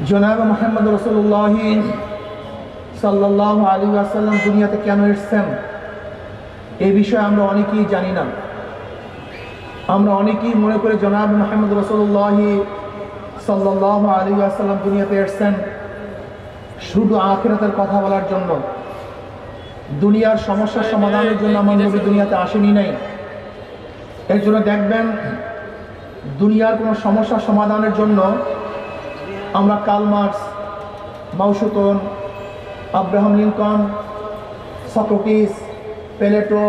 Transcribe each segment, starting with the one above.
জনাব মুহাম্মদ রাসূলুল্লাহ সাল্লাল্লাহু আলাইহি ওয়াসাল্লাম দুনিয়াতে কেন এসেছেন এই বিষয়ে আমরা অনেকেই জানি না। আমরা অনেকেই মনে করি জনাব মুহাম্মদ রাসূলুল্লাহ সাল্লাল্লাহু আলাইহি ওয়াসাল্লাম দুনিয়াতে এসেছেন শুধু আখিরাতের কথা বলার জন্য, দুনিয়ার সমস্যার সমাধানের জন্য আমার নবী দুনিয়াতে আসেনি নাই। এর জন্য দেখবেন দুনিয়ার কোনো সমস্যার সমাধানের জন্য আমরা Karl Marx, Mao Zedong, Abraham Lincoln, Socrates, Plato,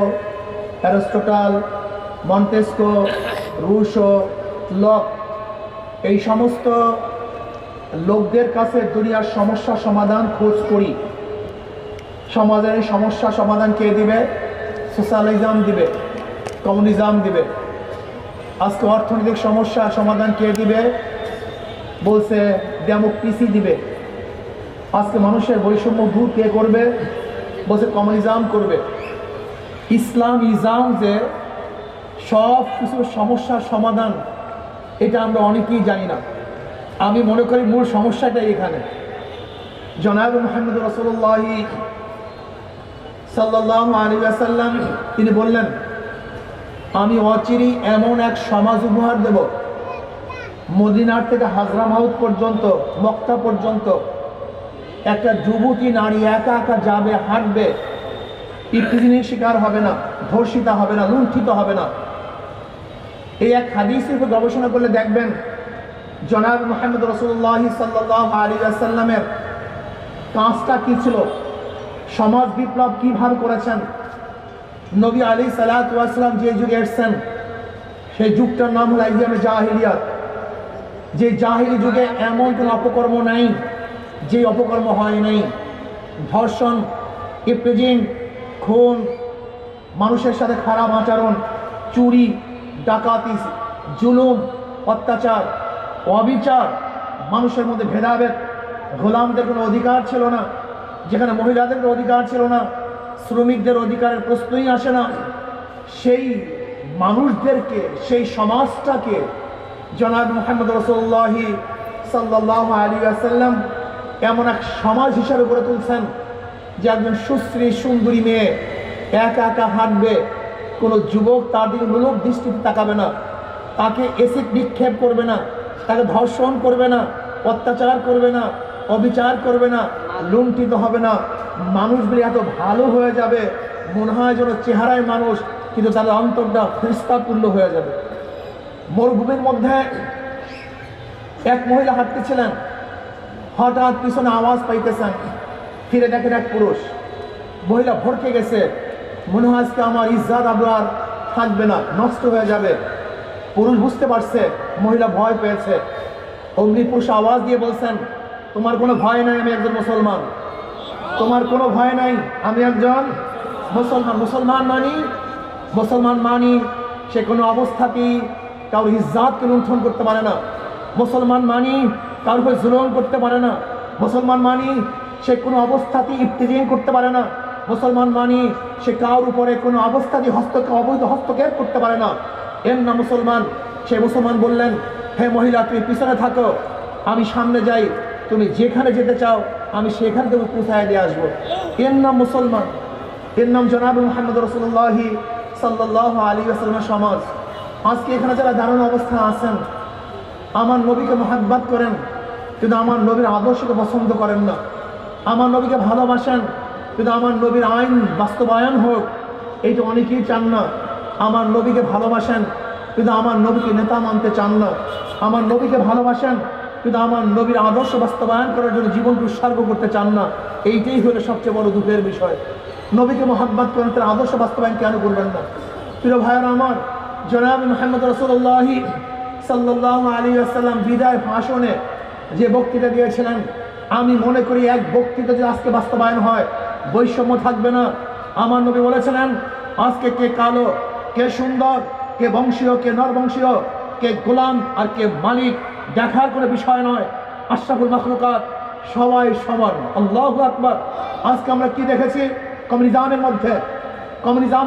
Aristotle, Montesquieu, Rousseau, Locke, এই সমস্ত লোকদের কাছে দুনিয়ার সমস্যা সমাধান খোঁজ করি। সমাজের এই সমস্যা সমাধান কে দিবে? সোশ্যালিজম দিবে, কমিউনিজম দিবে। আজকে অর্থনৈতিক সমস্যা সমাধান কে দিবে? বলছে ডেমোক্রেসি দিবে। আজকে মানুষের বৈষম্য দূর কে করবে? বলছে কমিউনিজম করবে। ইসলাম যে সব কিছু সমস্যার সমাধান, এটা আমরা অনেকেই জানি না। আমি মনে করি মূল সমস্যাটাই এখানে। জনাব মুহাম্মদ রাসূলুল্লাহ সাল্লাল্লাহু আলাইহি ওয়াসাল্লাম তিনি বললেন, আমি অচিরেই এমন এক সমাজ উপহার দেব, মদিনার থেকে হাজরামাউত পর্যন্ত, মক্কা পর্যন্ত একটা যুবতী নারী একা একা যাবে, হাঁটবে, ইফতিজিনের শিকার হবে না, ধর্ষিতা হবে না, লুণ্ঠিত হবে না। এই এক হাদিসের উপর গবেষণা করলে দেখবেন জনাব মুহাম্মদ রাসূলুল্লাহ সাল্লাল্লাহু আলাইহি ওয়াসাল্লামের কাজটা কি ছিল, সমাজ বিপ্লব কিভাবে করেছেন। নবী আলাইহিস সালাতু ওয়াস সালাম যে যুগে এসেছেন সেই যুগটার নাম হলো আইয়ামে জাহিলিয়াত। যে জাহিলি যুগে এমন কোনো অপকর্ম নাই যে অপকর্ম হয় নাই। ধর্ষণ, ইফতিজিং, খুন, মানুষের সাথে খারাপ আচরণ, চুরি, ডাকাতি, জুলুম, অত্যাচার, অবিচার, মানুষের মধ্যে ভেদাভেদ, গোলামদের কোনো অধিকার ছিল না, যেখানে মহিলাদের কোনো অধিকার ছিল না, শ্রমিকদের অধিকারের প্রশ্নই আসে না। সেই মানুষদেরকে, সেই সমাজটাকে জনাব মুহাম্মদ রাসূলুল্লাহ সাল্লাল্লাহু আলাইহি ওয়াসাল্লাম এমন এক সমাজ হিসাবে গড়ে তুলছেন যে একজন সুশ্রী সুন্দরী মেয়ে একা একা হাঁটবে, কোনো যুবক তার দিকে মূলক দৃষ্টিতে তাকাবে না, তাকে এসিড নিক্ষেপ করবে না, তাকে ধর্ষণ করবে না, অত্যাচার করবে না, অবিচার করবে না, লুণ্ঠিত হবে না। মানুষগুলি এত ভালো হয়ে যাবে, মনে হয় যেন চেহারায় মানুষ, কিন্তু তাদের অন্তরটা ফেরেশতাতুল্য হয়ে যাবে। মরুভূমির মধ্যে এক মহিলা হাঁটতেছিলেন, হঠাৎ পিছনে আওয়াজ পাইতেছেন, ফিরে দেখেন এক পুরুষ। মহিলা ভড়কে গেছে, মনে হয় আজকে আমার ইজ্জত আবরার থাকবে না, নষ্ট হয়ে যাবে। পুরুষ বুঝতে পারছে, মহিলা ভয় পেয়েছে। অমনি পুরুষ আওয়াজ দিয়ে বলছেন, তোমার কোনো ভয় নাই, আমি একজন মুসলমান। তোমার কোনো ভয় নাই, আমি একজন মুসলমান। মুসলমান মানি সে কোনো অবস্থাতেই কারোর ইজ্জতকে লুণ্ঠন করতে পারে না। মুসলমান মানি কারোর উপর জুলুম করতে পারে না। মুসলমান মানি সে কোনো অবস্থাতেই ইফতিজিং করতে পারে না। মুসলমান মানি সে কারোর উপরে কোনো অবস্থাতেই অবৈধ হস্তক্ষেপ করতে পারে না। এর নাম মুসলমান। সে মুসলমান বললেন, হে মহিলা, তুমি পিছনে থাকো, আমি সামনে যাই, তুমি যেখানে যেতে চাও আমি সেখান থেকে পৌঁছায় দিয়ে আসবো। এর নাম মুসলমান। এর নাম জনাব মুহাম্মদ রাসূলুল্লাহ সাল্লাল্লাহু আলাইহি ওয়াসাল্লামের সমাজ। আজকে এখানে যারা দারুণ অবস্থা আছেন, আমার নবীকে মহাব্বত করেন কিন্তু আমার নবীর আদর্শকে পছন্দ করেন না। আমার নবীকে ভালোবাসেন কিন্তু আমার নবীর আইন বাস্তবায়ন হোক, এইটা অনেকেই চান না। আমার নবীকে ভালোবাসেন কিন্তু আমার নবীকে নেতা মানতে চান না। আমার নবীকে ভালোবাসেন কিন্তু আমার নবীর আদর্শ বাস্তবায়ন করার জন্য জীবনকে উৎসর্গ করতে চান না। এইটাই হলো সবচেয়ে বড় দুঃখের বিষয়। নবীকে মহাব্বত করেন, তার আদর্শ বাস্তবায়ন কেন করবেন না? প্রিয় ভাইয়েরা আমার, জনাব মুহাম্মদ রাসূলুল্লাহ সাল্লাল্লাহু আলাইহি ওয়াসাল্লাম বিদায় ভাষণে যে বক্তৃতা দিয়েছিলেন, আমি মনে করি এক বক্তৃতা যদি আজকে বাস্তবায়ন হয়, বৈষম্য থাকবে না। আমার নবী বলেছিলেন, আজকে কে কালো, কে সুন্দর, কে বংশীয়, কে নরবংশীয়, কে গোলাম আর কে মালিক দেখার কোনো বিষয় নয়। আশরাফুল মাখলুকাত সবাই সমান। আল্লাহু আকবার। আজকে আমরা কি দেখেছি? কমিউনিজমের মধ্যে কমিউনিজম